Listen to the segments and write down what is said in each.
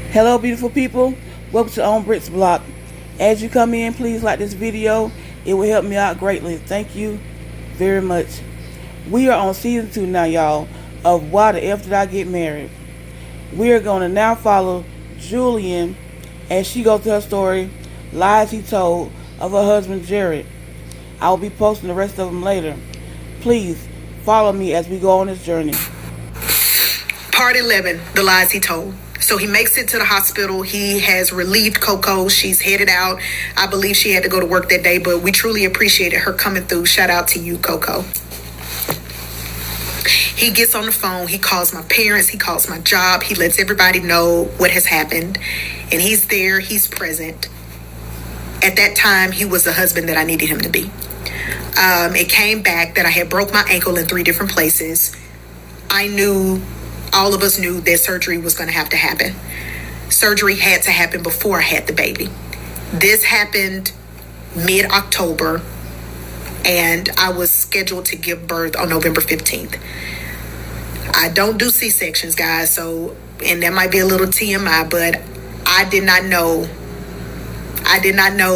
Hello beautiful people, welcome to On Brits Block. As you come in, please like this video. It will help me out greatly. Thank you very much. We are on season 2 now, y'all, of Why the F Did I Get Married. We are going to now follow Jillian as she goes through her story, lies he told of her husband Jared. I will be posting the rest of them later. Please follow me as we go on this journey. Part 11, the lies he told. So he makes it to the hospital. He has relieved Coco. She's headed out. I believe she had to go to work that day, but we truly appreciated her coming through. Shout out to you, Coco. He gets on the phone. He calls my parents. He calls my job. He lets everybody know what has happened. And he's there. He's present. At that time, he was the husband that I needed him to be. It came back that I had broke my ankle in 3 different places. All of us knew that surgery was going to have to happen. Surgery had to happen before I had the baby. This happened mid-October, and I was scheduled to give birth on November 15th. I don't do C-sections, guys, and that might be a little TMI, but I did not know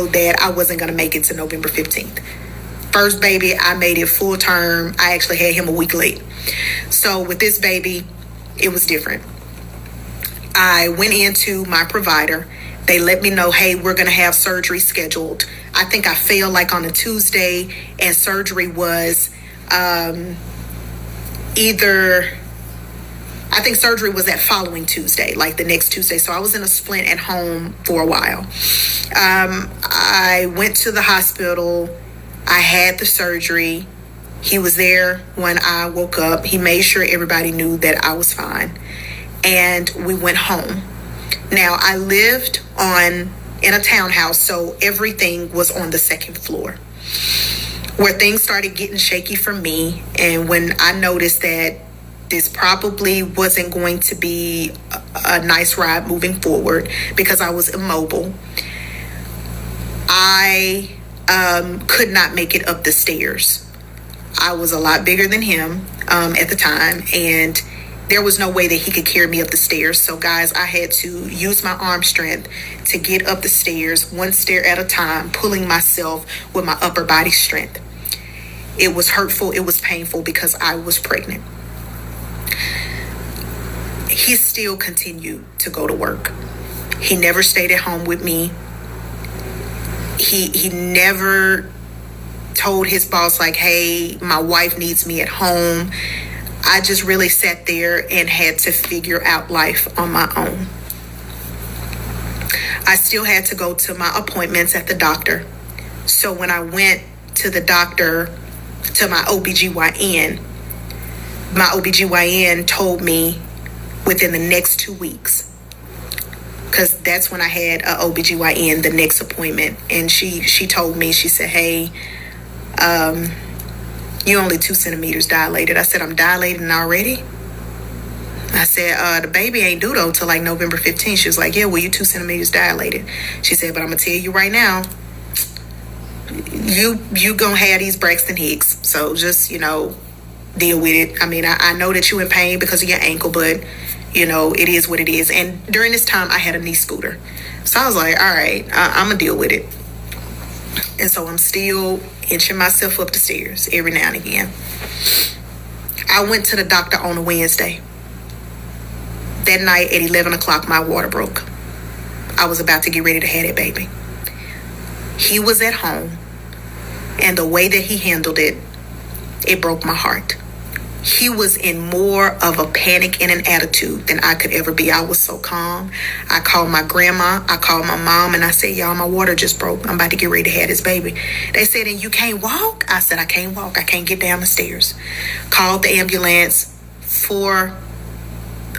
that I wasn't going to make it to November 15th. First baby, I made it full term. I actually had him a week late. So with this baby, it was different. I went into my provider. They let me know, hey, we're going to have surgery scheduled. I think I fell like on a Tuesday, and surgery was surgery was that following Tuesday, like the next Tuesday. So I was in a splint at home for a while. I went to the hospital. I had the surgery. He was there when I woke up. He made sure everybody knew that I was fine. And we went home. Now, I lived in a townhouse, so everything was on the 2nd floor. Where things started getting shaky for me, and when I noticed that this probably wasn't going to be a nice ride moving forward because I was immobile, I could not make it up the stairs. I was a lot bigger than him at the time, and there was no way that he could carry me up the stairs. So, guys, I had to use my arm strength to get up the stairs, 1 stair at a time, pulling myself with my upper body strength. It was hurtful. It was painful because I was pregnant. He still continued to go to work. He never stayed at home with me. He never told his boss, like, hey, my wife needs me at home. I just really sat there and had to figure out life on my own. I still had to go to my appointments at the doctor. So when I went to the doctor, to my OBGYN told me within the next 2 weeks, because that's when I had a OBGYN, the next appointment. And she told me, she said, hey, you're only 2 centimeters dilated. I said, I'm dilating already? I said, the baby ain't due though till like November 15th. She was like, yeah, well, you're 2 centimeters dilated. She said, but I'm gonna tell you right now, you gonna have these Braxton Hicks. So just, deal with it. I mean, I know that you're in pain because of your ankle, but it is what it is. And during this time I had a knee scooter. So I was like, all right, I'm gonna deal with it. And so I'm still inching myself up the stairs every now and again. I went to the doctor on a Wednesday. That night at 11 o'clock, my water broke. I was about to get ready to have that baby. He was at home, and the way that he handled it, it broke my heart. He was in more of a panic and an attitude than I could ever be. I was so calm. I called my grandma. I called my mom, and I said, y'all, my water just broke. I'm about to get ready to have this baby. They said, and you can't walk? I said, I can't walk. I can't get down the stairs. Called the ambulance. 4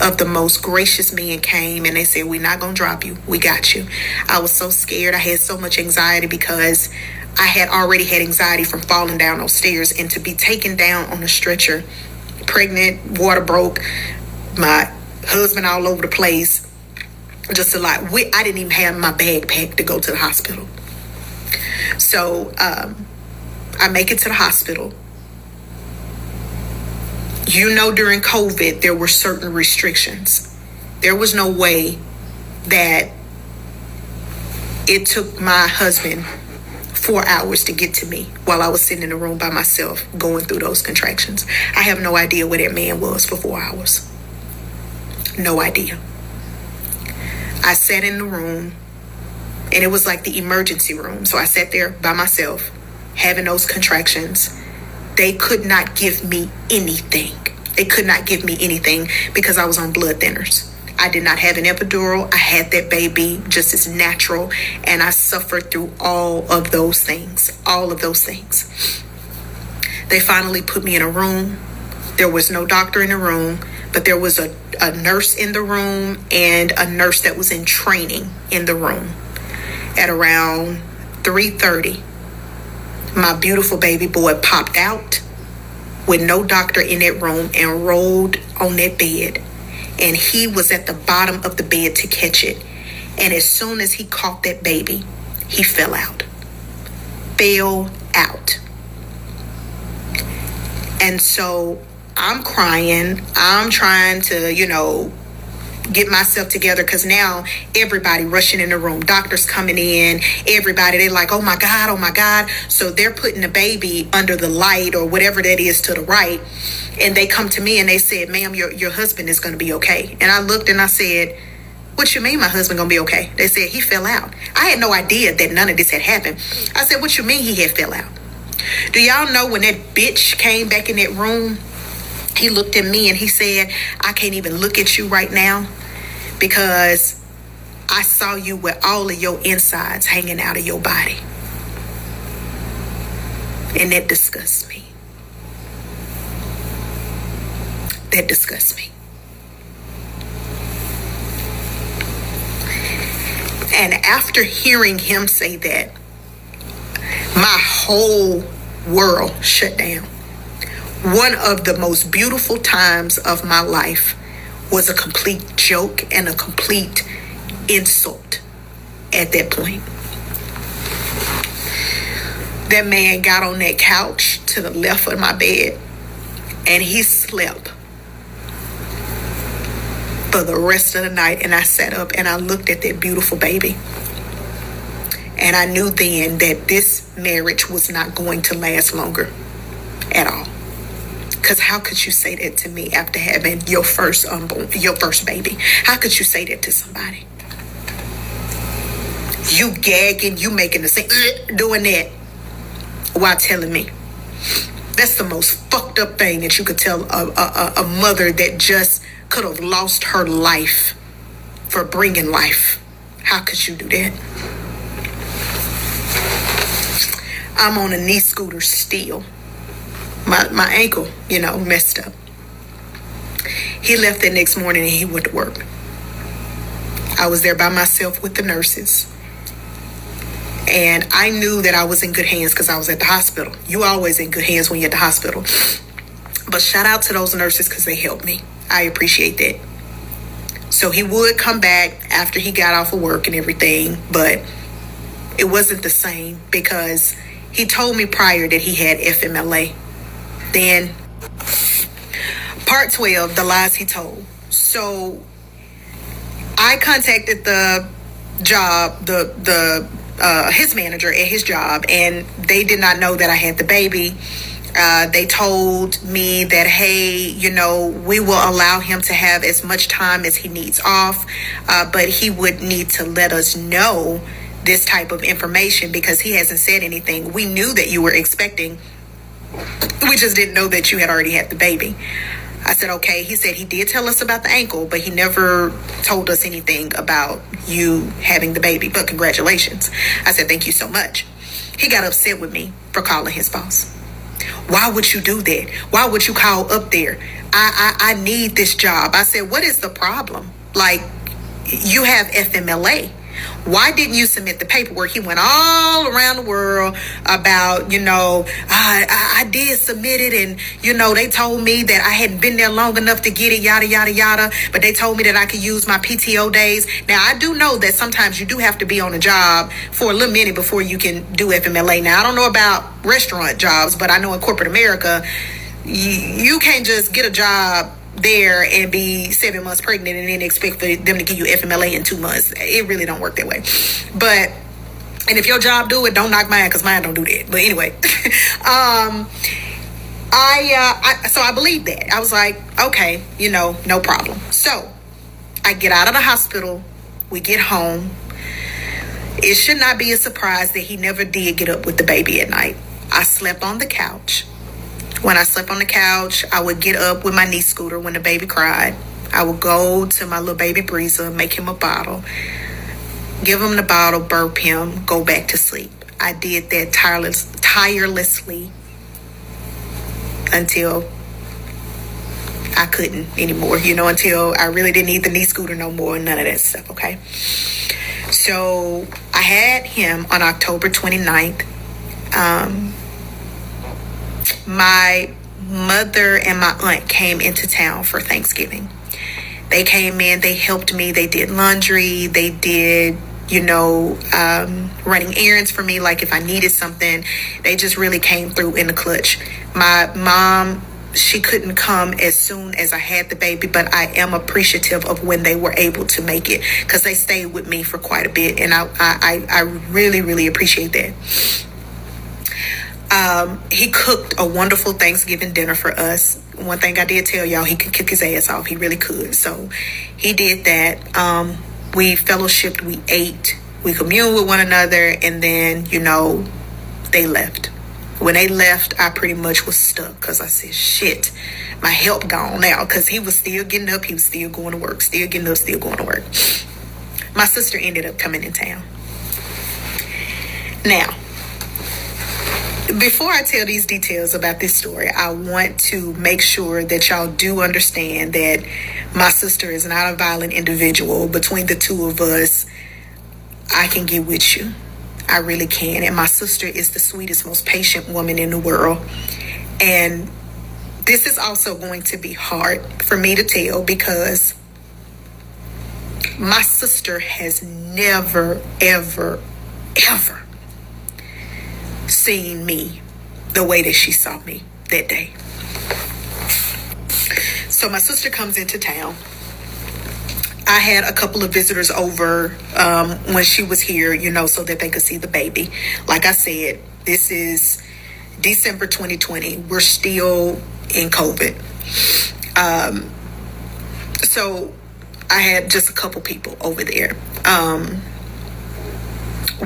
of the most gracious men came, and they said, we're not going to drop you. We got you. I was so scared. I had so much anxiety because I had already had anxiety from falling down those stairs, and to be taken down on a stretcher, pregnant, water broke, my husband all over the place, just a lot. I didn't even have my bag packed to go to the hospital. So I make it to the hospital. You know, during COVID, there were certain restrictions. There was no way that it took my husband 4 hours to get to me while I was sitting in the room by myself going through those contractions. I have no idea where that man was for 4 hours. No idea. I sat in the room, and it was like the emergency room. So I sat there by myself, having those contractions. They could not give me anything. They could not give me anything because I was on blood thinners. I did not have an epidural. I had that baby just as natural, and I suffered through all of those things. All of those things. They finally put me in a room. There was no doctor in the room, but there was a nurse in the room and a nurse that was in training in the room. At around 3:30, my beautiful baby boy popped out with no doctor in that room and rolled on that bed. And he was at the bottom of the bed to catch it. And as soon as he caught that baby, he fell out. Fell out. And so I'm crying. I'm trying to, get myself together, because now everybody rushing in the room, doctors coming in, everybody, they're like, oh my God. So they're putting the baby under the light or whatever that is to the right, and they come to me and they said, ma'am, your husband is going to be okay. And I looked and I said, what you mean my husband gonna be okay? They said he fell out. I had no idea that none of this had happened. I said, what you mean he had fell out? Do y'all know when that bitch came back in that room, he looked at me and he said, I can't even look at you right now because I saw you with all of your insides hanging out of your body. And that disgusts me. That disgusts me. And after hearing him say that, my whole world shut down. One of the most beautiful times of my life was a complete joke and a complete insult at that point. That man got on that couch to the left of my bed and he slept for the rest of the night. And I sat up and I looked at that beautiful baby. And I knew then that this marriage was not going to last longer at all. Because how could you say that to me after having your first baby? How could you say that to somebody? You gagging, you making the same, doing that while telling me. That's the most fucked up thing that you could tell a mother that just could have lost her life for bringing life. How could you do that? I'm on a knee scooter still. My ankle, messed up. He left that next morning and he went to work. I was there by myself with the nurses. And I knew that I was in good hands because I was at the hospital. You always in good hands when you're at the hospital. But shout out to those nurses because they helped me. I appreciate that. So he would come back after he got off of work and everything, but it wasn't the same because he told me prior that he had FMLA. Then, part 12, the lies he told. So, I contacted the job, his manager at his job, and they did not know that I had the baby. They told me that, hey, we will allow him to have as much time as he needs off, but he would need to let us know this type of information because he hasn't said anything. We knew that you were expecting. We just didn't know that you had already had the baby. I said, okay. He said he did tell us about the ankle, but he never told us anything about you having the baby. But congratulations. I said, thank you so much. He got upset with me for calling his boss. Why would you do that? Why would you call up there? I need this job. I said, what is the problem? Like, you have FMLA. Why didn't you submit the paperwork? He went all around the world about, I did submit it, and, they told me that I hadn't been there long enough to get it, yada, yada, yada. But they told me that I could use my PTO days. Now, I do know that sometimes you do have to be on a job for a little minute before you can do FMLA. Now, I don't know about restaurant jobs, but I know in corporate America, you can't just get a job there and be 7 months pregnant and then expect for them to give you FMLA in 2 months. It really don't work that way. But, and if your job do it, don't knock mine, because mine don't do that. But anyway, so I believed that. I was like, okay, no problem. So I get out of the hospital. We get home. It should not be a surprise that he never did get up with the baby at night. I slept on the couch. When I slept on the couch, I would get up with my knee scooter when the baby cried. I would go to my little baby breezer, make him a bottle, give him the bottle, burp him, go back to sleep. I did that tirelessly until I couldn't anymore, until I really didn't need the knee scooter no more, none of that stuff, okay? So I had him on October 29th. My mother and my aunt came into town for Thanksgiving. They came in, they helped me, they did laundry, they did, running errands for me, like if I needed something. They just really came through in the clutch. My mom, she couldn't come as soon as I had the baby, but I am appreciative of when they were able to make it, because they stayed with me for quite a bit, and I really, really appreciate that. He cooked a wonderful Thanksgiving dinner for us. One thing I did tell y'all, he could kick his ass off. He really could. So he did that. We fellowshipped, we ate, we communed with one another, and then, they left. When they left, I pretty much was stuck, because I said, shit, my help gone now, because he was still getting up, he was still going to work, still getting up, still going to work. My sister ended up coming in town. Now, before I tell these details about this story, I want to make sure that y'all do understand that my sister is not a violent individual. Between the two of us, I can get with you. I really can. And my sister is the sweetest, most patient woman in the world. And this is also going to be hard for me to tell, because my sister has never, ever, ever seen me the way that she saw me that day. So my sister comes into town. I had a couple of visitors over when she was here, so that they could see the baby. Like I said, this is December 2020. We're still in COVID. So I had just a couple people over there.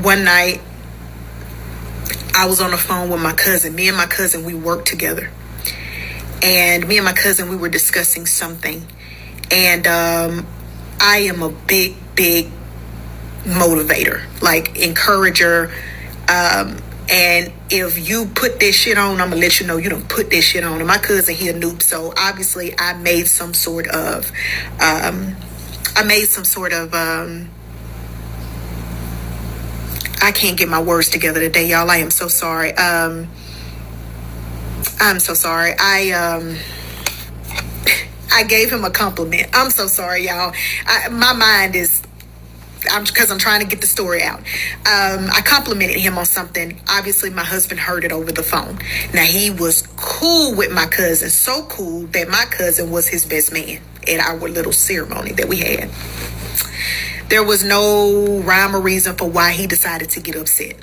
One night, I was on the phone with my cousin. Me and my cousin, we worked together. And me and my cousin, we were discussing something. And I am a big, big motivator, like encourager. And if you put this shit on, I'm going to let you know you don't put this shit on. And my cousin, he a noob. So obviously I made some sort of, I can't get my words together today, y'all. I am so sorry. I'm so sorry. I gave him a compliment. I'm so sorry, y'all. My mind is, because I'm trying to get the story out. I complimented him on something. Obviously, my husband heard it over the phone. Now, he was cool with my cousin, so cool that my cousin was his best man at our little ceremony that we had. There was no rhyme or reason for why he decided to get upset.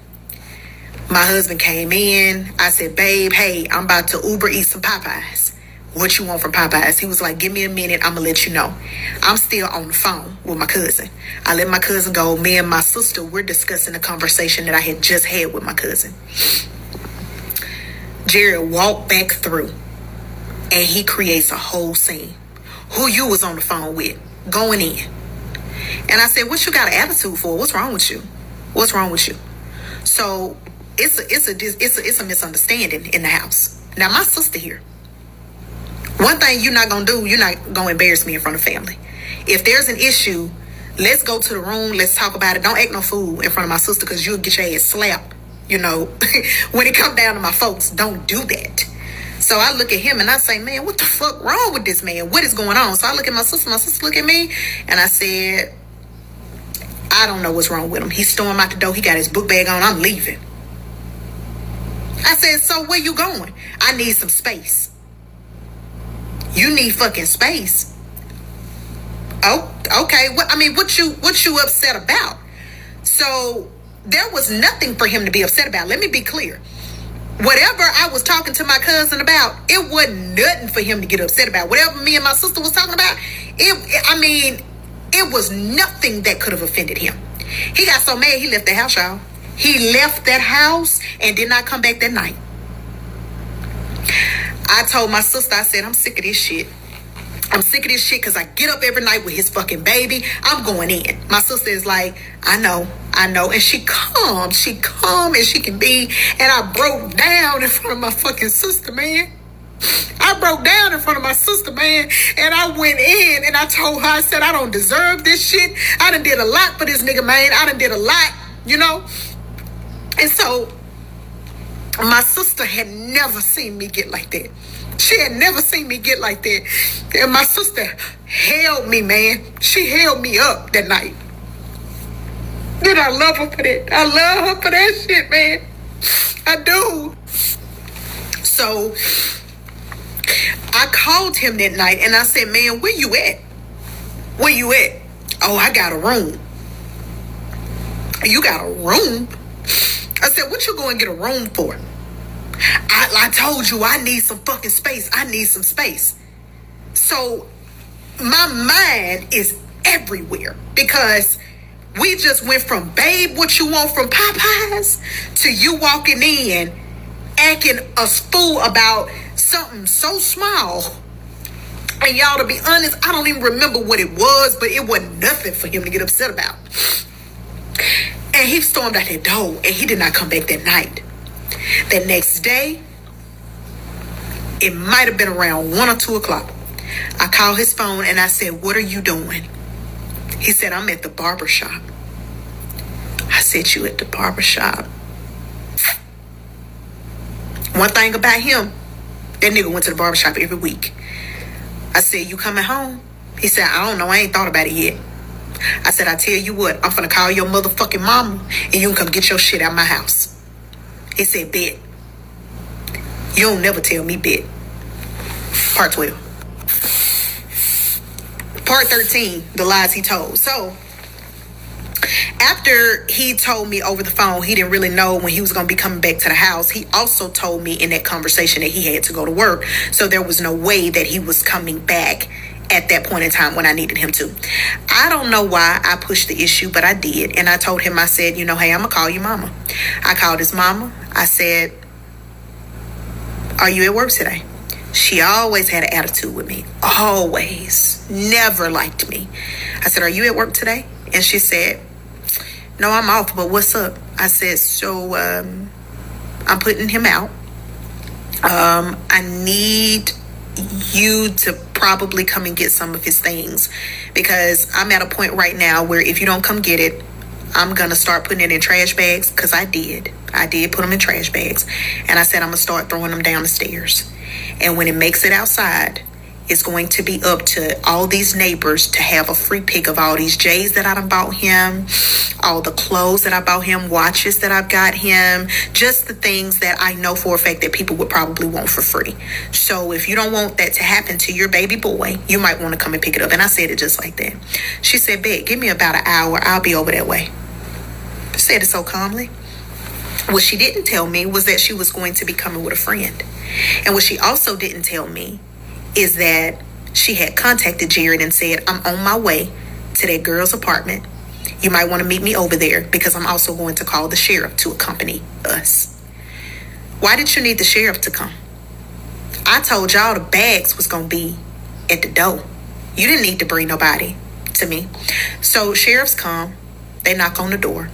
My husband came in. I said, babe, hey, I'm about to Uber eat some Popeyes. What you want from Popeyes? He was like, give me a minute. I'm going to let you know. I'm still on the phone with my cousin. I let my cousin go. Me and my sister, we're discussing the conversation that I had just had with my cousin. Jared walked back through, and he creates a whole scene. Who you was on the phone with? Going in. And I said, what you got an attitude for? What's wrong with you? What's wrong with you? So it's a misunderstanding in the house. Now, my sister here. One thing you're not going to do, you're not going to embarrass me in front of family. If there's an issue, Let's go to the room. Let's talk about it. Don't act no fool in front of my sister because you'll get your ass slapped. You know, when it come down to my folks, don't do that. So I look at him and I say, man, what the fuck wrong with this man? What is going on? So I look at my sister look at me, and I said, I don't know what's wrong with him. He stormed out the door. He got his book bag on. I'm leaving. I said, so where you going? I need some space. You need fucking space. Oh, okay. What you upset about? So there was nothing for him to be upset about. Let me be clear. Whatever I was talking to my cousin about, it wasn't nothing for him to get upset about. Whatever me and my sister was talking about, it was nothing that could have offended him. He got so mad he left the house, y'all. He left that house and did not come back that night. I told my sister, I said, I'm sick of this shit. I'm sick of this shit because I get up every night with his fucking baby. I'm going in. My sister is like, I know. And she calm as she can be. And I broke down in front of my fucking sister, man. I broke down in front of my sister, man. And I went in and I told her, I said, I don't deserve this shit. I done did a lot for this nigga, man. I done did a lot, you know. And so my sister had never seen me get like that. She had never seen me get like that. And my sister held me, man. She held me up that night. And I love her for that. I love her for that shit, man. I do. So I called him that night and I said, man, where you at? Where you at? Oh, I got a room. You got a room? I said, what you going to get a room for? I told you I need some fucking space. I need some space. So my mind is everywhere because we just went from babe, what you want from Popeyes, to you walking in acting a fool about something so small. And y'all, to be honest, I don't even remember what it was, but it wasn't nothing for him to get upset about. And he stormed out that door and he did not come back that night. The next day, it might have been around 1 or 2 o'clock. I called his phone and I said, what are you doing? He said, I'm at the barber shop. I said, you at the barber shop? One thing about him, that nigga went to the barber shop every week. I said, you coming home? He said, I don't know. I ain't thought about it yet. I said, I tell you what, I'm finna call your motherfucking mama and you can come get your shit out of my house. He said, bet. You don't never tell me bet. Part 12. Part 13, the lies he told. So, after he told me over the phone he didn't really know when he was going to be coming back to the house, he also told me in that conversation that he had to go to work. So there was no way that he was coming back at that point in time when I needed him to. I don't know why I pushed the issue, but I did. And I told him, I said, you know, hey, I'm going to call your mama. I called his mama. I said, are you at work today? She always had an attitude with me. Always. Never liked me. I said, are you at work today? And she said, no, I'm off, but what's up? I said, so I'm putting him out. I need you to probably come and get some of his things because I'm at a point right now where if you don't come get it, I'm going to start putting it in trash bags because I did put them in trash bags. And I said, I'm going to start throwing them down the stairs. And when it makes it outside, it's going to be up to all these neighbors to have a free pick of all these J's that I done bought him, all the clothes that I bought him, watches that I've got him, just the things that I know for a fact that people would probably want for free. So if you don't want that to happen to your baby boy, you might want to come and pick it up. And I said it just like that. She said, bet, give me about an hour. I'll be over that way. I said it so calmly. What she didn't tell me was that she was going to be coming with a friend. And what she also didn't tell me is that she had contacted Jared and said, I'm on my way to that girl's apartment. You might want to meet me over there because I'm also going to call the sheriff to accompany us. Why did you need the sheriff to come? I told y'all the bags was going to be at the door. You didn't need to bring nobody to me. So sheriffs come, they knock on the door.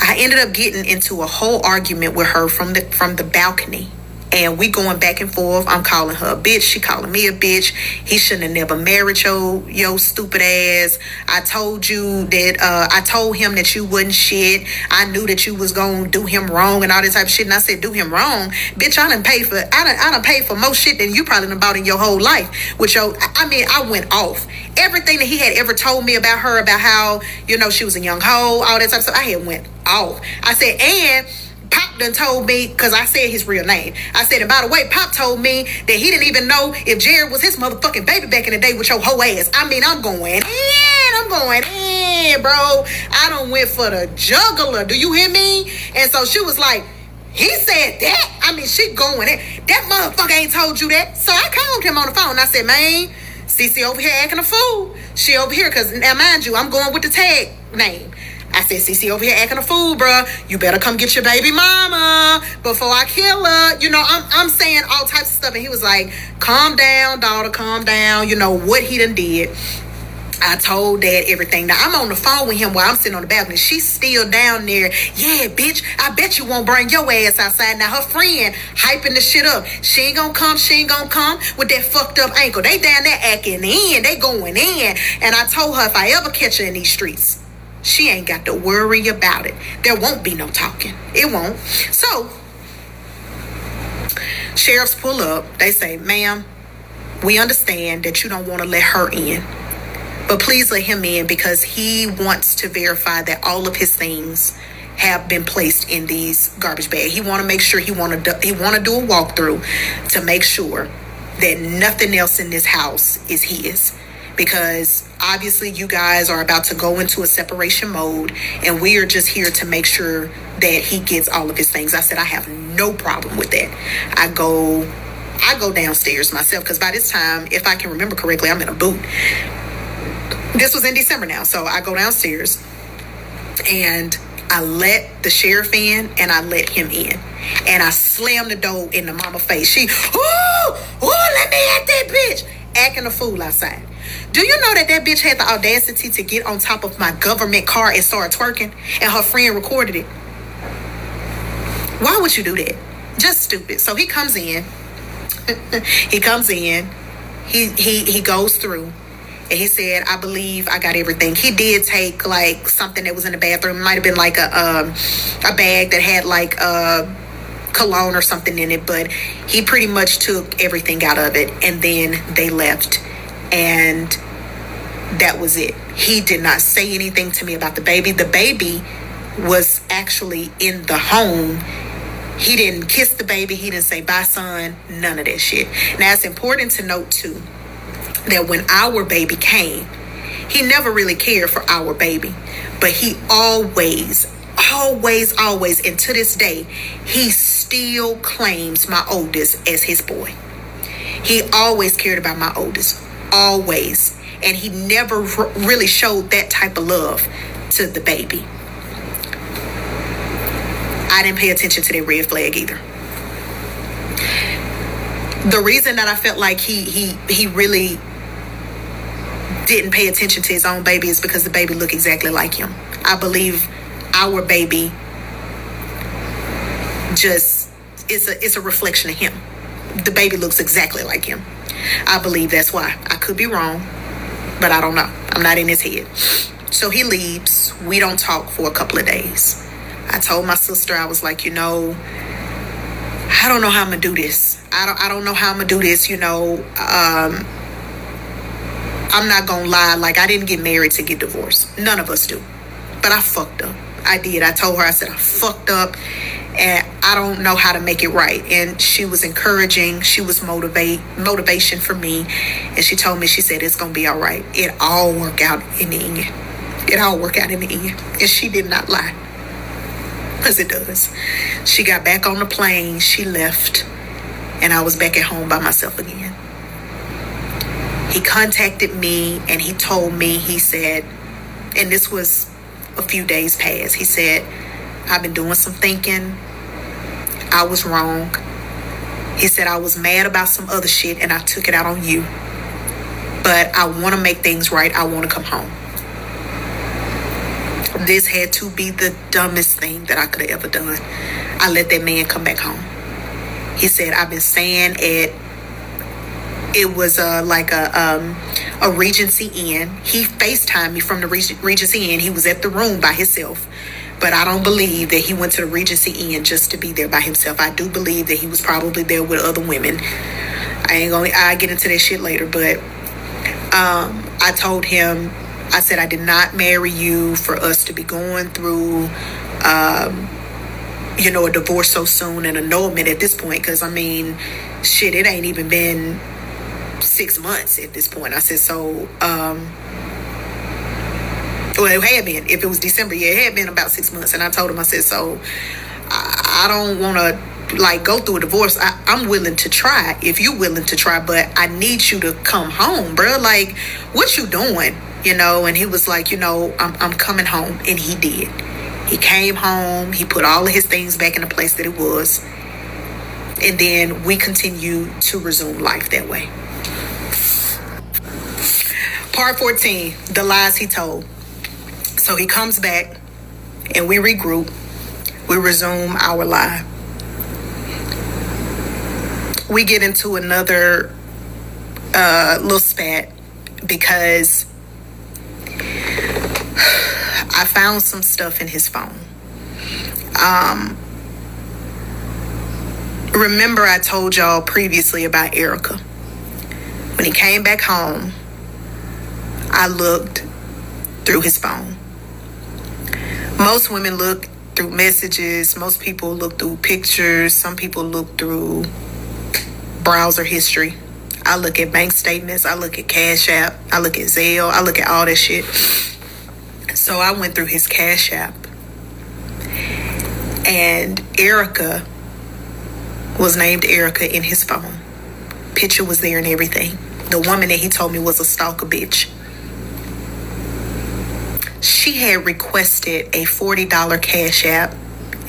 I ended up getting into a whole argument with her from the balcony And we going back and forth. I'm calling her a bitch. She calling me a bitch. He shouldn't have never married your stupid ass. I told you that, I told him that you wasn't shit. I knew that you was going to do him wrong and all this type of shit. And I said, do him wrong? Bitch, I done paid for more shit than you probably done bought in your whole life. I went off. Everything that he had ever told me about her, about how, she was a young hoe, all that type of stuff, I had went off. I said, and Pop done told me, because I said his real name. I said, and by the way, Pop told me that he didn't even know if Jared was his motherfucking baby back in the day with your hoe ass. I'm going in, bro. I done went for the juggler. Do you hear me? And so she was like, he said that? She going in. That motherfucker ain't told you that. So I called him on the phone. I said, man, Cece over here acting a fool. She over here, because now mind you, I'm going with the tag name. I said, Cece over here acting a fool, bruh. You better come get your baby mama before I kill her. I'm saying all types of stuff. And he was like, calm down, daughter, calm down. What he done did. I told Dad everything. Now, I'm on the phone with him while I'm sitting on the balcony. She's still down there. Yeah, bitch, I bet you won't bring your ass outside. Now, her friend hyping the shit up. She ain't gonna come with that fucked up ankle. They down there acting in. They going in. And I told her if I ever catch her in these streets, she ain't got to worry about it. There won't be no talking. It won't. So, sheriffs pull up. They say, ma'am, we understand that you don't want to let her in. But please let him in because he wants to verify that all of his things have been placed in these garbage bags. He want to make sure he want to do a walkthrough to make sure that nothing else in this house is his. Because obviously you guys are about to go into a separation mode and we are just here to make sure that he gets all of his things. I said, I have no problem with that. I go downstairs myself because by this time, if I can remember correctly, I'm in a boot. This was in December now. So I go downstairs and I let the sheriff in and I let him in. And I slammed the door in the mama face. She, let me at that bitch. Acting a fool outside. Do you know that bitch had the audacity to get on top of my government car and start twerking? And her friend recorded it. Why would you do that? Just stupid. So he comes in. He goes through. And he said, I believe I got everything. He did take like something that was in the bathroom. It might have been like a bag that had like cologne or something in it. But he pretty much took everything out of it. And then they left. And that was it. He did not say anything to me about the baby. The baby was actually in the home. He didn't kiss the baby. He didn't say, bye, son. None of that shit. Now, it's important to note, too, that when our baby came, he never really cared for our baby. But he always, and to this day, he still claims my oldest as his boy. He always cared about my oldest. Always. And he never really showed that type of love to the baby. I didn't pay attention to that red flag either. The reason that I felt like he really didn't pay attention to his own baby is because the baby looked exactly like him. I believe our baby just is a reflection of him. The baby looks exactly like him. I believe that's why. I could be wrong, but I don't know. I'm not in his head. So he leaves. We don't talk for a couple of days. I told my sister, I was like, I don't know how I'm going to do this. I don't know how I'm going to do this, I'm not going to lie. Like, I didn't get married to get divorced. None of us do. But I fucked up. I did. I told her, I said, I fucked up and I don't know how to make it right. And she was encouraging. She was motivation for me. And she told me, she said, it's going to be all right. It all worked out in the end. And she did not lie. Because it does. She got back on the plane. She left. And I was back at home by myself again. He contacted me and he told me, he said, and this was a few days past, he said, I've been doing some thinking. I was wrong. He said, I was mad about some other shit and I took it out on you. But I want to make things right. I want to come home. This had to be the dumbest thing that I could have ever done. I let that man come back home. He said, I've been staying at, it was like a Regency Inn. He FaceTimed me from the Regency Inn. He was at the room by himself. But I don't believe that he went to the Regency Inn just to be there by himself. I do believe that he was probably there with other women. I'll get into that shit later. But I told him, I said, I did not marry you for us to be going through, a divorce so soon, and annulment at this point. Because, I mean, shit, it ain't even been 6 months at this point. I said, so, well, it had been. If it was December, yeah, it had been about 6 months. And I told him, I said, so I don't want to go through a divorce. I'm willing to try if you willing to try, but I need you to come home, bro. Like, what you doing? And he was like, I'm coming home. And he did. He came home. He put all of his things back in the place that it was. And then we continue to resume life that way. Part 14, the lies he told. So he comes back and we regroup. We resume our lie. We get into another little spat because I found some stuff in his phone. Remember I told y'all previously about Erica. When he came back home, I looked through his phone. Most women look through messages. Most people look through pictures. Some people look through browser history. I look at bank statements. I look at Cash App. I look at Zelle. I look at all that shit. So I went through his Cash App. And Erica was named Erica in his phone. Picture was there and everything. The woman that he told me was a stalker bitch. She had requested a $40 Cash App,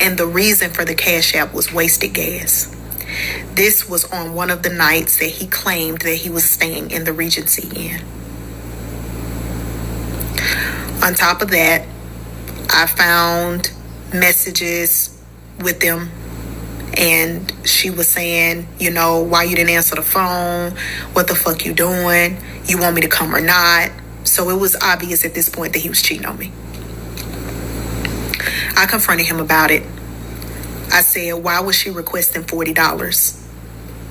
and the reason for the Cash App was wasted gas. This was on one of the nights that he claimed that he was staying in the Regency Inn. On top of that, I found messages with them, and she was saying, why you didn't answer the phone? What the fuck you doing? You want me to come or not? So it was obvious at this point that he was cheating on me. I confronted him about it. I said, why was she requesting $40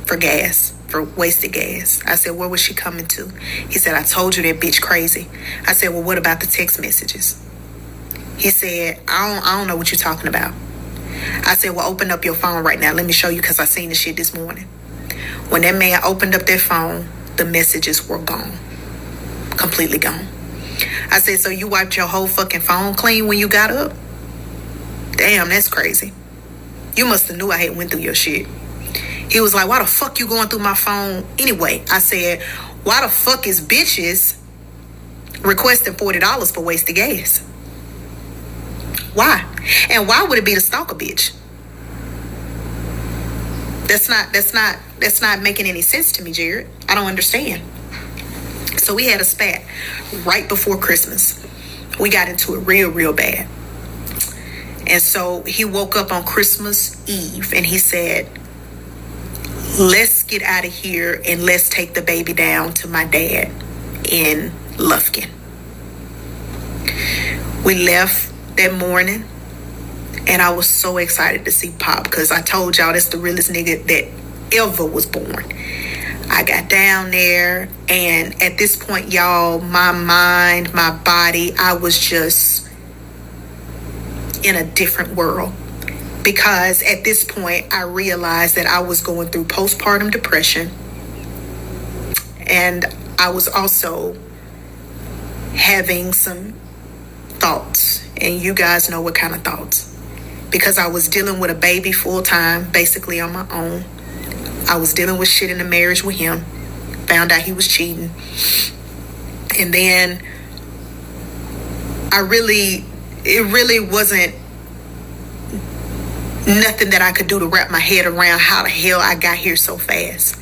for gas, for wasted gas? I said, where was she coming to? He said, I told you that bitch crazy. I said, well, what about the text messages? He said, I don't know what you're talking about. I said, well, open up your phone right now. Let me show you, because I seen the shit this morning. When that man opened up that phone, the messages were gone. Completely gone. I said, so you wiped your whole fucking phone clean when you got up? Damn, that's crazy. You must have knew I had went through your shit. He was like, why the fuck you going through my phone anyway? I said, why the fuck is bitches requesting $40 for wasted gas? Why? And why would it be the stalker bitch? That's not making any sense to me, Jared. I don't understand. So we had a spat right before Christmas. We got into it real bad. And so he woke up on Christmas Eve and he said, let's get out of here and let's take the baby down to my dad in Lufkin. We left that morning and I was so excited to see Pop, because I told y'all that's the realest nigga that ever was born. I got down there, and at this point, y'all, my mind, my body, I was just in a different world. Because at this point, I realized that I was going through postpartum depression, and I was also having some thoughts, and you guys know what kind of thoughts. Because I was dealing with a baby full time, basically on my own. I was dealing with shit in the marriage with him. Found out he was cheating. And then it really wasn't nothing that I could do to wrap my head around how the hell I got here so fast.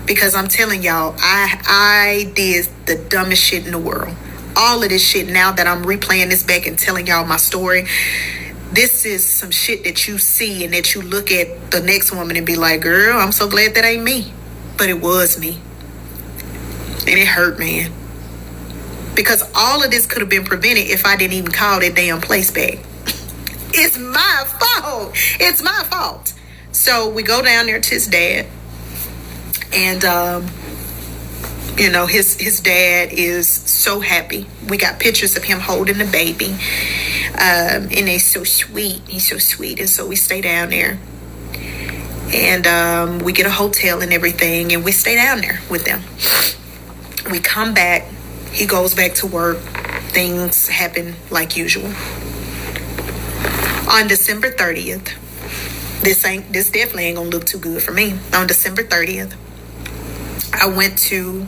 Because I'm telling y'all, I did the dumbest shit in the world. All of this shit, now that I'm replaying this back and telling y'all my story, this is some shit that you see and that you look at the next woman and be like, girl, I'm so glad that ain't me. But it was me. And it hurt, man. Because all of this could have been prevented if I didn't even call that damn place back. It's my fault. It's my fault. So we go down there to his dad. And, his dad is so happy. We got pictures of him holding the baby. And they're so sweet. He's so sweet. And so we stay down there. And we get a hotel and everything. And we stay down there with them. We come back. He goes back to work. Things happen like usual. On December 30th, this definitely ain't gonna look too good for me. On December 30th, I went to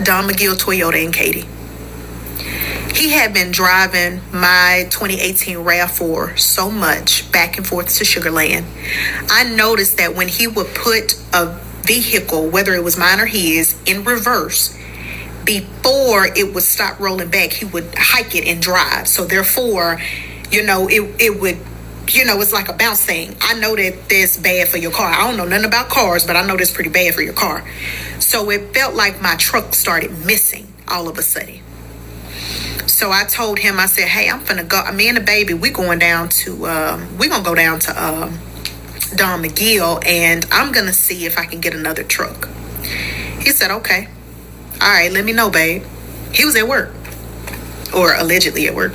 Don McGill Toyota in Katy. He had been driving my 2018 RAV4 so much back and forth to Sugar Land. I noticed that when he would put a vehicle, whether it was mine or his, in reverse, before it would stop rolling back, he would hike it and drive. So therefore, it would, it's like a bounce thing. I know that that's bad for your car. I don't know nothing about cars, but I know that's pretty bad for your car. So it felt like my truck started missing all of a sudden. So I told him, I said, hey, I'm finna go. Me and the baby, we're going to Don McGill, and I'm going to see if I can get another truck. He said, okay. All right, let me know, babe. He was at work, or allegedly at work.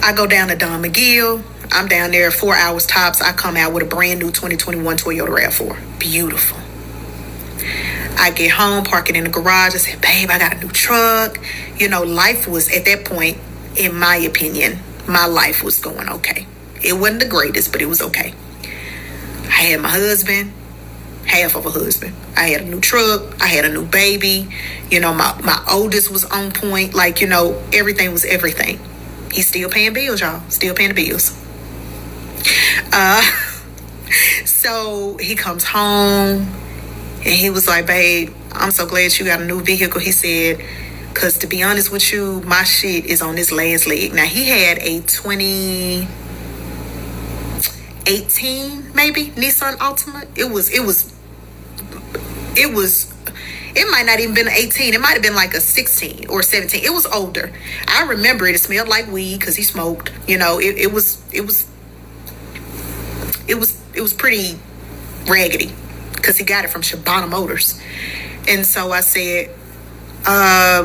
I go down to Don McGill. I'm down there 4 hours tops. I come out with a brand new 2021 Toyota RAV4. Beautiful. I get home, park it in the garage. I said, babe, I got a new truck. Life was, at that point, in my opinion, my life was going okay. It wasn't the greatest, but it was okay. I had my husband, half of a husband. I had a new truck. I had a new baby. My oldest was on point. Like, everything was everything. He's still paying bills, y'all. Still paying the bills. So he comes home and he was like, babe, I'm so glad you got a new vehicle. He said, because to be honest with you, my shit is on this last leg. Now, he had a 2018, maybe, Nissan Altima. It might not even been an 18. It might have been like a 16 or 17. It was older. I remember it. It smelled like weed because he smoked. It was pretty raggedy because he got it from Shabana Motors. And so I said, how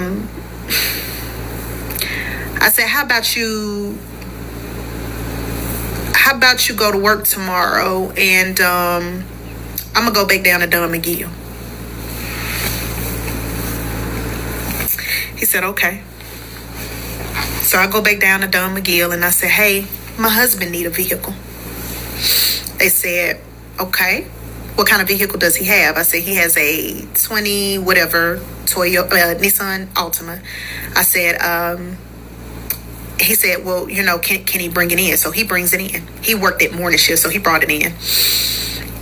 about you go to work tomorrow, and I'm gonna go back down to Don McGill. He said, okay. So I go back down to Don McGill and I said, hey, my husband need a vehicle. They said, okay. What kind of vehicle does he have? I said, he has a 20 whatever Toyota Nissan Altima. I said, he said, well, can he bring it in? So he brings it in. He worked at morning shift, so he brought it in.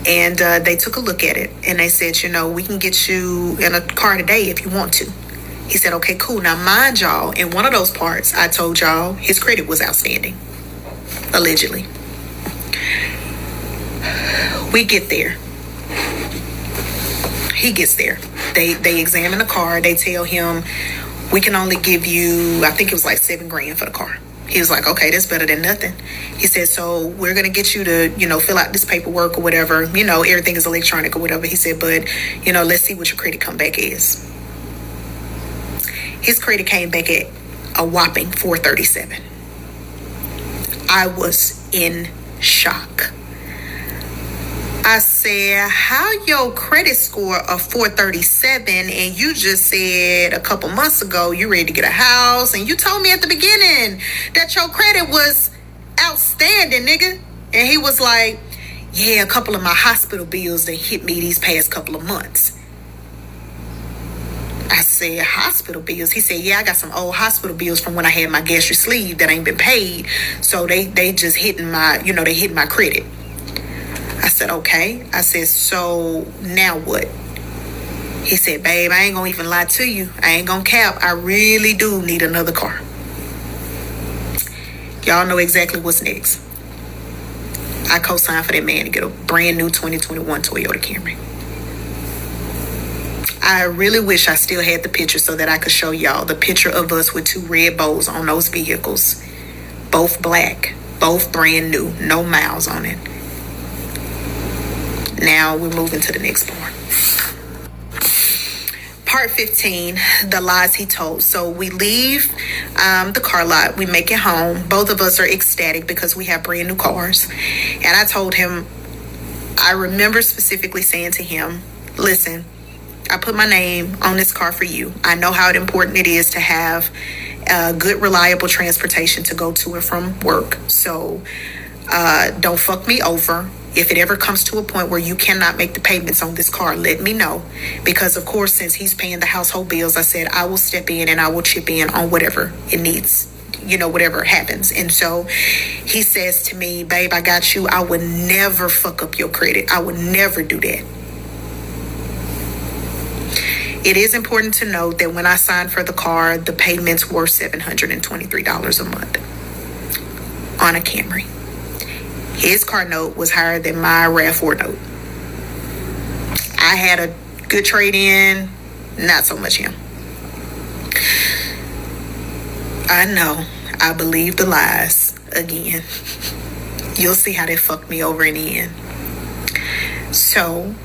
And they took a look at it and they said, we can get you in a car today if you want to. He said, okay, cool. Now, mind y'all, in one of those parts, I told y'all his credit was outstanding, allegedly. We get there. He gets there. They examine the car. They tell him, we can only give you, I think it was like $7,000 for the car. He was like, okay, that's better than nothing. He said, so we're going to get you to, fill out this paperwork or whatever. Everything is electronic or whatever. He said, but, let's see what your credit comeback is. His credit came back at a whopping 437. I was in shock. I said, how your credit score of 437 and you just said a couple months ago you ready to get a house and you told me at the beginning that your credit was outstanding, nigga. And he was like, yeah, a couple of my hospital bills that hit me these past couple of months. I said, hospital bills? He said, yeah, I got some old hospital bills from when I had my gastric sleeve that ain't been paid. So they just hitting my, they hitting my credit. I said, okay. I said, so now what? He said, babe, I ain't gonna even lie to you. I ain't gonna cap. I really do need another car. Y'all know exactly what's next. I co-signed for that man to get a brand new 2021 Toyota Camry. I really wish I still had the picture so that I could show y'all the picture of us with 2 red bows on those vehicles. Both black, both brand new, no miles on it. Now we're moving to the next part. Part 15, the lies he told. So we leave the car lot. We make it home. Both of us are ecstatic because we have brand new cars. And I told him, I remember specifically saying to him, listen, I put my name on this car for you. I know how important it is to have good, reliable transportation to go to and from work. So don't fuck me over. If it ever comes to a point where you cannot make the payments on this car, let me know. Because, of course, since he's paying the household bills, I said I will step in and I will chip in on whatever it needs, whatever happens. And so he says to me, babe, I got you. I would never fuck up your credit. I would never do that. It is important to note that when I signed for the car, the payments were $723 a month on a Camry. His car note was higher than my RAV4 note. I had a good trade-in, not so much him. I know, I believe the lies again. You'll see how they fucked me over in the end. So,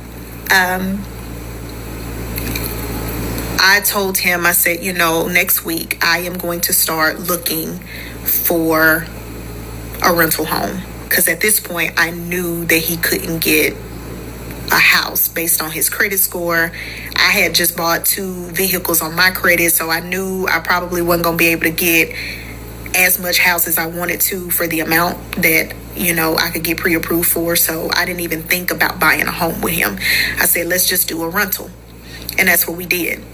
I told him, I said, next week I am going to start looking for a rental home. Because at this point, I knew that he couldn't get a house based on his credit score. I had just bought 2 vehicles on my credit, so I knew I probably wasn't going to be able to get as much house as I wanted to for the amount that, I could get pre-approved for. So I didn't even think about buying a home with him. I said, let's just do a rental. And that's what we did.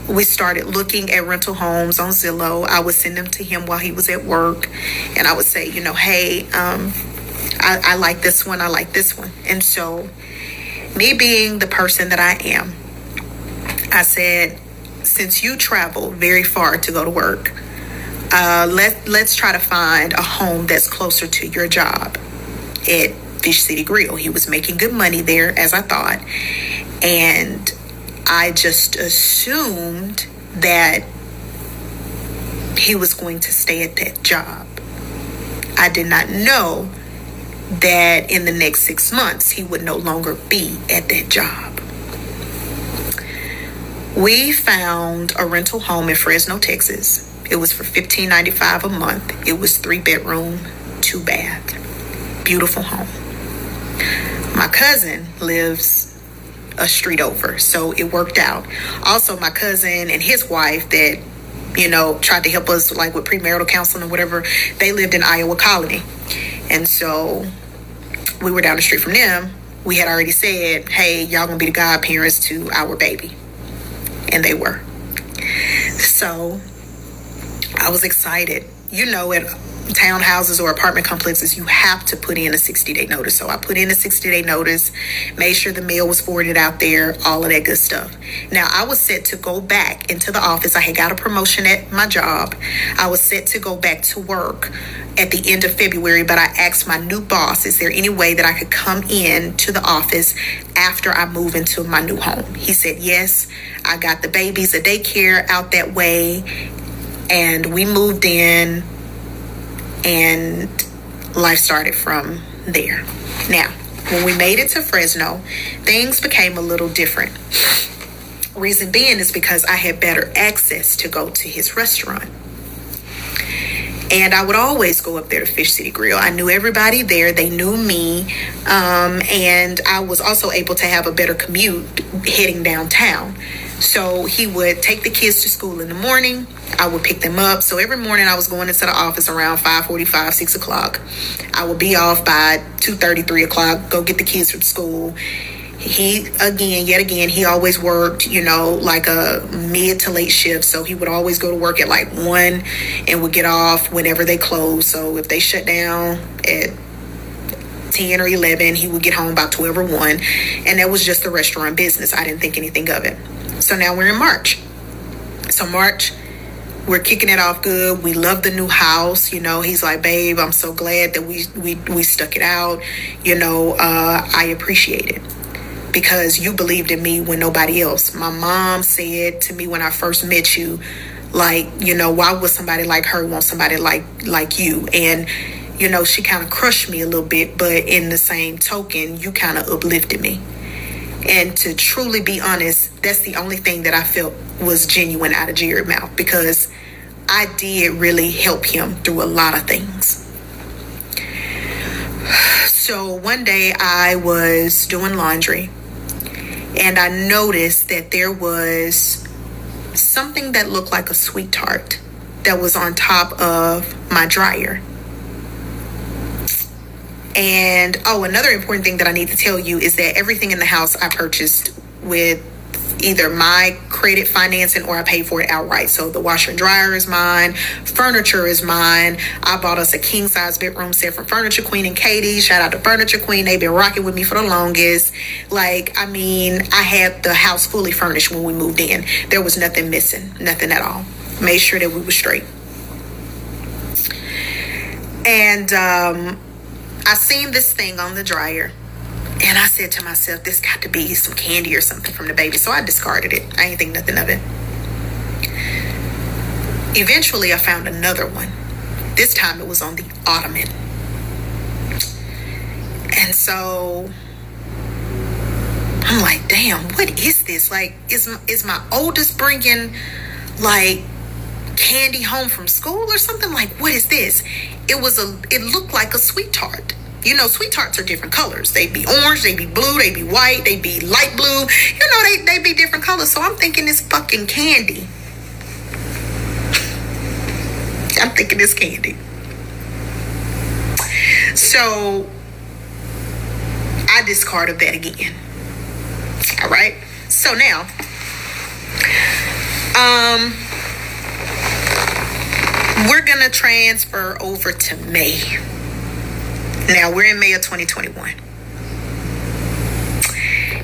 We started looking at rental homes on Zillow. I would send them to him while he was at work. And I would say, hey, I like this one. I like this one. And so me being the person that I am, I said, since you travel very far to go to work, let's try to find a home that's closer to your job at Fish City Grill. He was making good money there, as I thought. And I just assumed that he was going to stay at that job. I did not know that in the next 6 months, he would no longer be at that job. We found a rental home in Fresno, Texas. It was for $15.95 a month. It was 3-bedroom, 2-bath. Beautiful home. My cousin lives a street over, so it worked out. Also, my cousin and his wife that tried to help us like with premarital counseling or whatever, they lived in Iowa Colony, and so we were down the street from them. We had already said, hey, y'all gonna be the godparents to our baby, and they were. So I was excited. At townhouses or apartment complexes, you have to put in a 60-day notice. So I put in a 60-day notice, made sure the mail was forwarded out there, all of that good stuff. Now, I was set to go back into the office. I had got a promotion at my job. I was set to go back to work at the end of February, but I asked my new boss, is there any way that I could come in to the office after I move into my new home? He said, yes. I got the babies a daycare out that way, and we moved in, and life started from there. Now, when we made it to Fresno, things became a little different. Reason being is because I had better access to go to his restaurant. And I would always go up there to Fish City Grill. I knew everybody there. They knew me. And I was also able to have a better commute heading downtown. So he would take the kids to school in the morning. I would pick them up. So every morning I was going into the office around 5:45, 6 o'clock. I would be off by 2:30, 3 o'clock, go get the kids from school. Yet again, he always worked, like a mid to late shift. So he would always go to work at like 1 and would get off whenever they closed. So if they shut down at 10 or 11, he would get home about 12 or 1. And that was just the restaurant business. I didn't think anything of it. So now we're in March. So March, we're kicking it off good. We love the new house. You know, he's like, babe, I'm so glad that we stuck it out. You know, I appreciate it because you believed in me when nobody else. My mom said to me when I first met you, like, you know, why would somebody like her want somebody like you? And, you know, she kind of crushed me a little bit, but in the same token, you kind of uplifted me. And to truly be honest, that's the only thing that I felt was genuine out of Jared's mouth, because I did really help him through a lot of things. So one day I was doing laundry and I noticed that there was something that looked like a sweet tart that was on top of my dryer. And another important thing that I need to tell you is that everything in the house I purchased with either my credit financing or I paid for it outright. So the washer and dryer is mine, furniture is mine. I bought us a king size bedroom set from Furniture Queen and Katie. Shout out to Furniture Queen. They've been rocking with me for the longest. Like, I mean, I had the house fully furnished when we moved in. There was nothing missing, nothing at all. Made sure that we were straight. And I seen this thing on the dryer and I said to myself, this got to be some candy or something from the baby. So I discarded it. I ain't think nothing of it. Eventually I found another one. This time it was on the ottoman. And so I'm like, damn, what is this? Like, is my oldest bringing like candy home from school or something? Like, what is this? It looked like a sweet tart. You know, sweet tarts are different colors. They be orange, they be blue, they be white, they be light blue. You know, they be different colors. So I'm thinking it's fucking candy. I'm thinking it's candy. So I discarded that again. All right. So now, we're gonna transfer over to May. Now we're in May of 2021.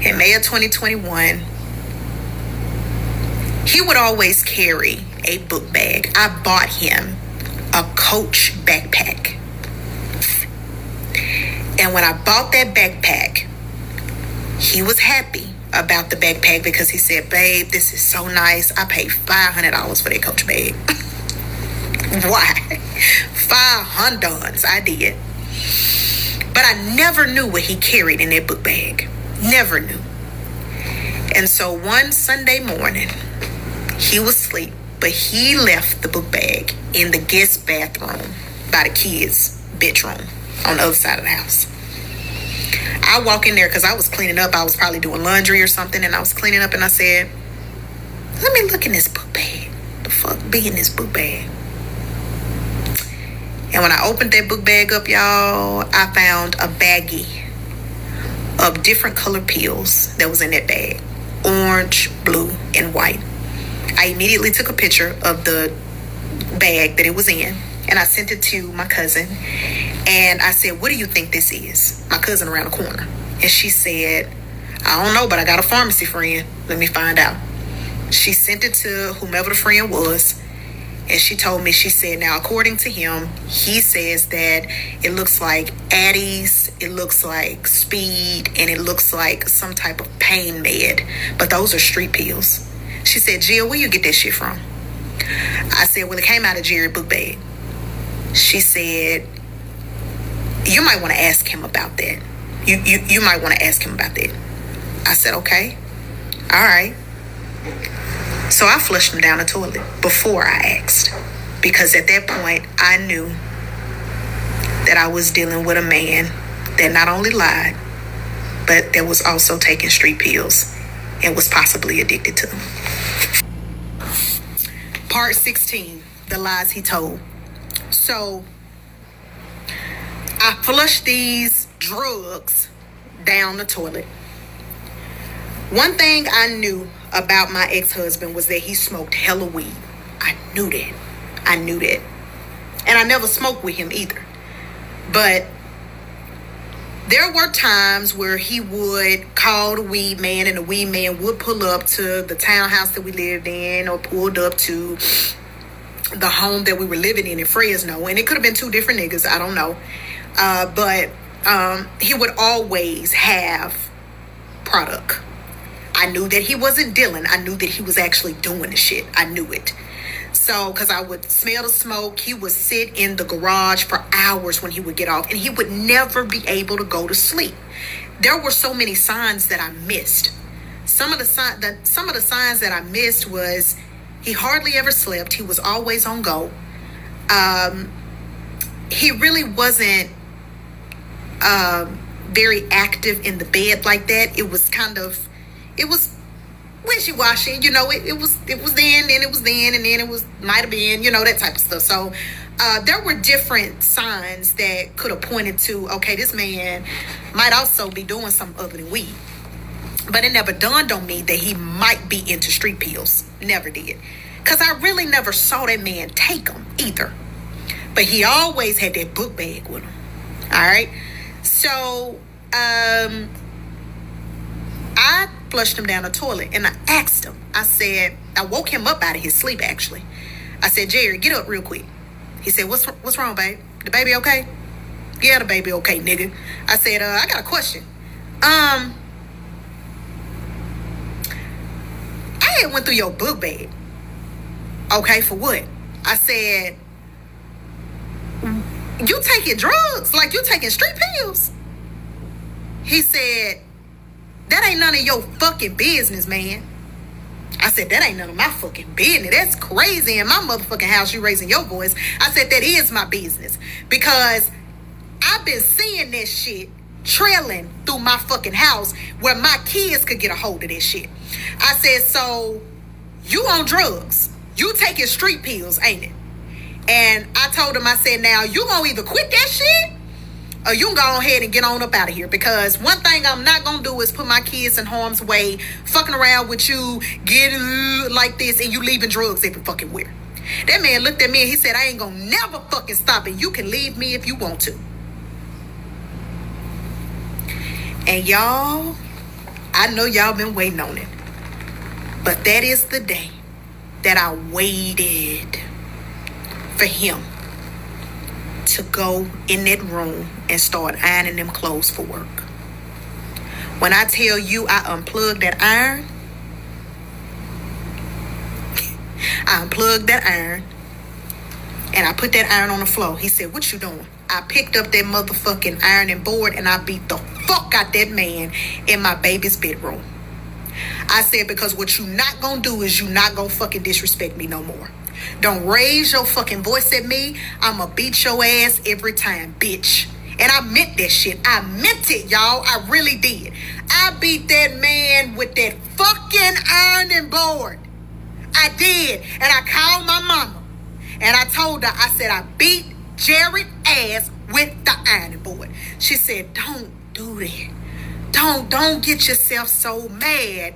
In May of 2021, he would always carry a book bag. I bought him a Coach backpack. And when I bought that backpack, he was happy about the backpack because he said, babe, this is so nice. I paid $500 for that Coach bag. Why? $500. I did. But I never knew what he carried in that book bag. Never knew. And so one Sunday morning, he was asleep, but he left the book bag in the guest bathroom by the kids' bedroom on the other side of the house. I walk in there because I was cleaning up. I was probably doing laundry or something, and I was cleaning up, and I said, let me look in this book bag. The fuck be in this book bag? And when I opened that book bag up, y'all, I found a baggie of different colored pills that was in that bag. Orange, blue, and white. I immediately took a picture of the bag that it was in, and I sent it to my cousin. And I said, what do you think this is? My cousin around the corner. And she said, I don't know, but I got a pharmacy friend. Let me find out. She sent it to whomever the friend was. And she told me, she said, now, according to him, he says that it looks like Addie's, it looks like Speed, and it looks like some type of pain med. But those are street pills. She said, Jill, where you get that shit from? I said, well, it came out of Jared's book bag. She said, you might want to ask him about that. You might want to ask him about that. I said, okay. All right. So I flushed him down the toilet before I asked. Because at that point, I knew that I was dealing with a man that not only lied, but that was also taking street pills and was possibly addicted to them. Part 16, the lies he told. So I flushed these drugs down the toilet. One thing I knew about my ex-husband was that he smoked hella weed. I knew that. And I never smoked with him either. But there were times where he would call the weed man, and the weed man would pull up to the townhouse that we lived in, or pulled up to the home that we were living in Fresno, and it could have been two different niggas, I don't know. But he would always have product. I knew that he wasn't dealing. I knew that he was actually doing the shit. I knew it. So, because I would smell the smoke, he would sit in the garage for hours when he would get off, and he would never be able to go to sleep. There were so many signs that I missed. Some of the signs that I missed was he hardly ever slept. He was always on go. He really wasn't very active in the bed like that. It was wishy-washy, you know. It was then it was then, and then it was might have been, you know, that type of stuff. So there were different signs that could have pointed to, okay, this man might also be doing something other than weed. But it never dawned on me that he might be into street pills. Never did. Because I really never saw that man take them either. But he always had that book bag with him. All right. So I flushed him down the toilet, and I asked him. I said, I woke him up out of his sleep, actually. I said, Jerry, get up real quick. He said, what's wrong, babe? The baby okay? Yeah, the baby okay, nigga. I said, I got a question. I had went through your book bag. Okay, for what? I said, you taking drugs? Like you taking street pills? He said, that ain't none of your fucking business, man. I said, that ain't none of my fucking business. That's crazy. In my motherfucking house, you raising your voice. I said, that is my business. Because I've been seeing this shit trailing through my fucking house where my kids could get a hold of this shit. I said, so you on drugs. You taking street pills, ain't it? And I told him, I said, now you gonna either quit that shit or you can go ahead and get on up out of here. Because one thing I'm not gonna do is put my kids in harm's way, fucking around with you, getting like this, and you leaving drugs every fucking where. That man looked at me and he said, I ain't gonna never fucking stop it. You can leave me if you want to. And y'all, I know y'all been waiting on it. But that is the day that I waited for him to go in that room and start ironing them clothes for work. When I tell you I unplugged that iron, and I put that iron on the floor. He said, what you doing? I picked up that motherfucking ironing board and I beat the fuck out that man in my baby's bedroom. I said, because what you not gonna do is you not gonna fucking disrespect me no more. Don't raise your fucking voice at me. I'ma beat your ass every time, bitch. And I meant that shit. I meant it, y'all. I really did. I beat that man with that fucking ironing board. I did. And I called my mama. And I told her, I said, I beat Jared ass with the ironing board. She said, don't do that. Don't get yourself so mad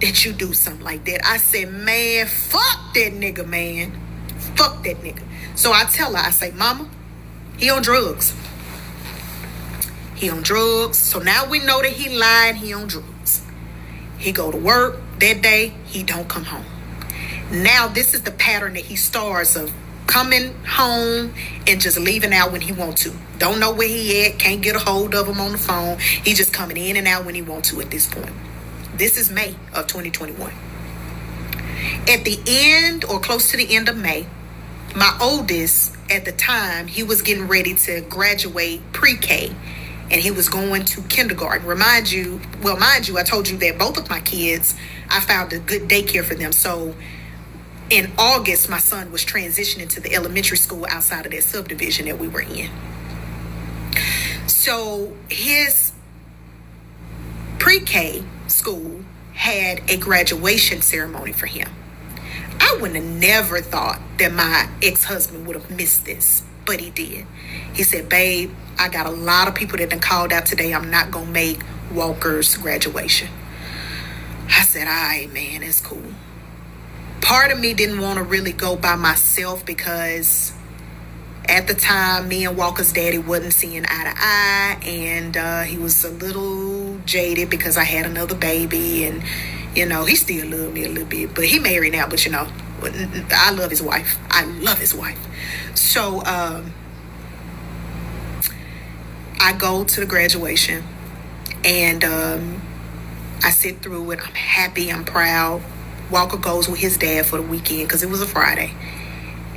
that you do something like that. I said, man, fuck that nigga, man. Fuck that nigga. So I tell her, I say, mama, he on drugs. He on drugs. So now we know that he lied. He on drugs. He go to work that day. He don't come home. Now this is the pattern that he starts of coming home and just leaving out when he want to. Don't know where he at. Can't get a hold of him on the phone. He just coming in and out when he want to at this point. This is May of 2021. At the end or close to the end of May, my oldest at the time, he was getting ready to graduate pre-K and he was going to kindergarten. Mind you, I told you that both of my kids, I found a good daycare for them. So in August, my son was transitioning to the elementary school outside of that subdivision that we were in. So his pre-K school had a graduation ceremony for him. I would have never thought that my ex-husband would have missed this, but he did. He said, babe, I got a lot of people that done called out today. I'm not going to make Walker's graduation. I said, all right, man, that's cool. Part of me didn't want to really go by myself because at the time, me and Walker's daddy wasn't seeing eye to eye, and he was a little jaded because I had another baby, and, you know, he still loved me a little bit, but he married now, but, you know, I love his wife. I love his wife. So I go to the graduation, and I sit through it. I'm happy. I'm proud. Walker goes with his dad for the weekend because it was a Friday.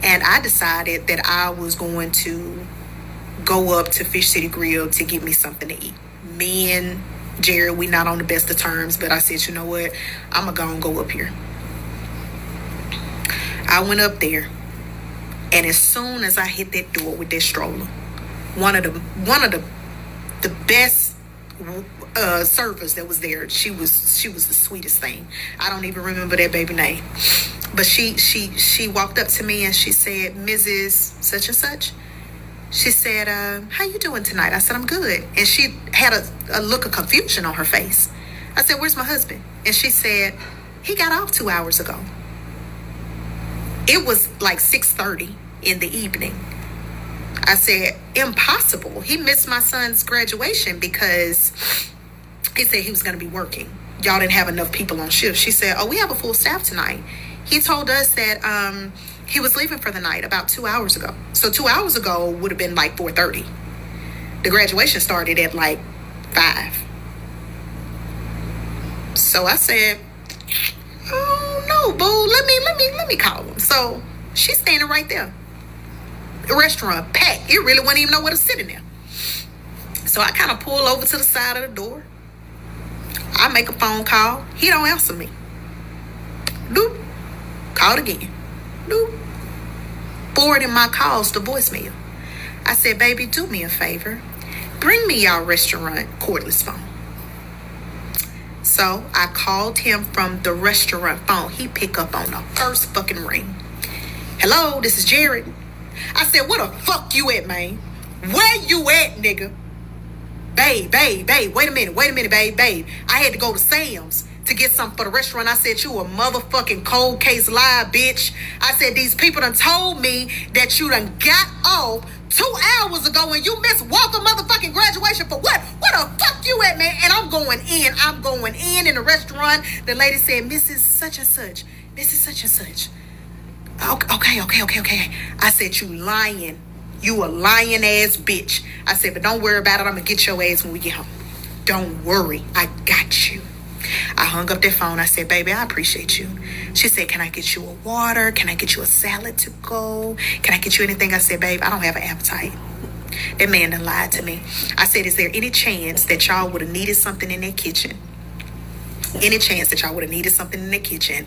And I decided that I was going to go up to Fish City Grill to get me something to eat. Me and Jared, we not on the best of terms, but I said, you know what? I'm going to go up here. I went up there, and as soon as I hit that door with that stroller, one of the best servers that was there, she was the sweetest thing. I don't even remember that baby name, but she walked up to me and she said, Mrs. Such and Such. She said, how you doing tonight? I said, I'm good. And she had a look of confusion on her face. I said, where's my husband? And she said, he got off 2 hours ago. It was like 6:30 in the evening. I said, impossible. He missed my son's graduation because he said he was going to be working. Y'all didn't have enough people on shift. She said, oh, we have a full staff tonight. He told us that he was leaving for the night about 2 hours ago. So 2 hours ago would have been like 4:30. The graduation started at like 5. So I said, oh no, boo, let me call him. So she's standing right there. The restaurant packed. It really wasn't even nowhere to sit in there. So I kind of pull over to the side of the door. I make a phone call. He don't answer me. Doop. Called again. Doop. Forwarding my calls to voicemail. I said, baby, do me a favor. Bring me y'all restaurant cordless phone. So I called him from the restaurant phone. He picked up on the first fucking ring. Hello, this is Jared. I said, where the fuck you at, man? Where you at, nigga? Babe, wait a minute, babe. I had to go to Sam's to get something for the restaurant. I said, you a motherfucking cold case lie, bitch. I said, these people done told me that you done got off 2 hours ago and you missed Walker motherfucking graduation for what? Where the fuck you at, man? And I'm going in the restaurant. The lady said, Mrs. Such and Such. Mrs. Such and Such. Okay. I said, you lying. You a lying ass bitch. I said, but don't worry about it. I'm going to get your ass when we get home. Don't worry. I got you. I hung up that phone. I said, baby, I appreciate you. She said, can I get you a water? Can I get you a salad to go? Can I get you anything? I said, babe, I don't have an appetite. That man done lied to me. I said, is there any chance that y'all would have needed something in their kitchen? Any chance that y'all would have needed something in their kitchen?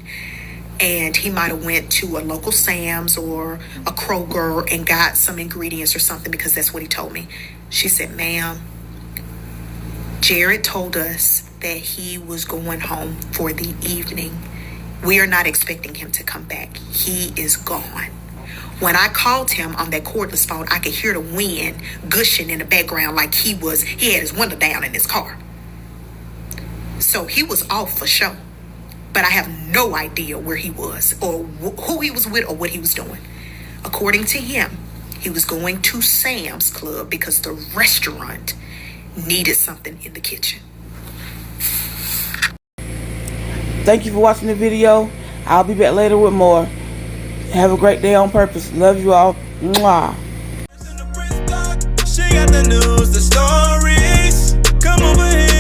And he might have went to a local Sam's or a Kroger and got some ingredients or something, because that's what he told me. She said, ma'am, Jared told us that he was going home for the evening. We are not expecting him to come back. He is gone. When I called him on that cordless phone, I could hear the wind gushing in the background like he had his window down in his car. So he was off for sure. But I have no idea where he was or who he was with or what he was doing. According to him, he was going to Sam's Club because the restaurant needed something in the kitchen. Thank you for watching the video. I'll be back later with more. Have a great day on purpose. Love you all. Mwah. She got the news, the stories. Come over here.